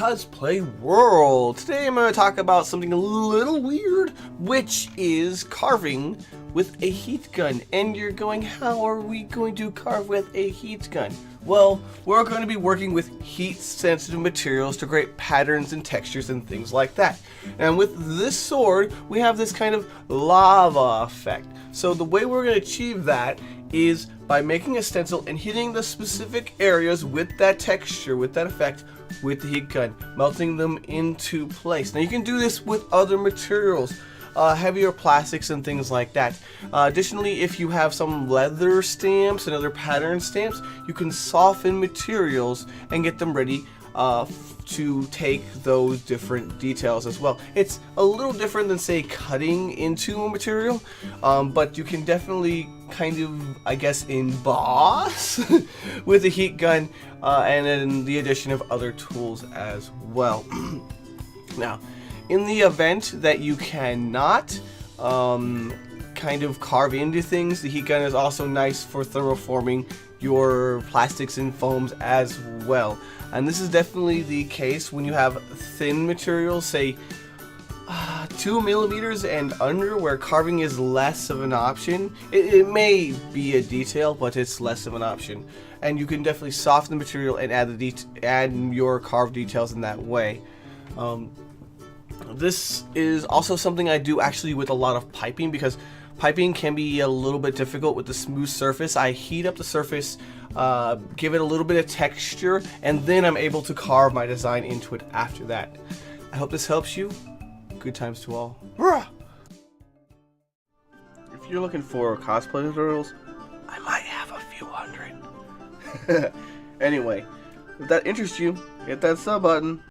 Cosplay world. Today I'm going to talk about something a little weird, which is carving with a heat gun. And you're going, how are we going to carve with a heat gun? Well, we're going to be working with heat sensitive materials to create patterns and textures and things like that. And with this sword, we have this kind of lava effect. So the way we're going to achieve that is by making a stencil and hitting the specific areas with that texture, with that effect, with the heat gun, melting them into place. Now you can do this with other materials, heavier plastics and things like that. Additionally, if you have some leather stamps and other pattern stamps, you can soften materials and get them ready to take those different details as well. It's a little different than, say, cutting into a material, but you can definitely kind of, I guess, emboss with a heat gun and then the addition of other tools as well. Now, in the event that you cannot kind of carve into things, the heat gun is also nice for thermoforming your plastics and foams as well. And this is definitely the case when you have thin materials, say 2 millimeters and under, where carving is less of an option. It may be a detail, but it's less of an option. And you can definitely soften the material and add your carved details in that way. This is also something I do actually with a lot of piping, because piping can be a little bit difficult with the smooth surface. I heat up the surface, give it a little bit of texture, and then I'm able to carve my design into it after that. I hope this helps you. Good times to all. Bruh! If you're looking for cosplay tutorials, I might have a few hundred. Anyway, if that interests you, hit that sub button.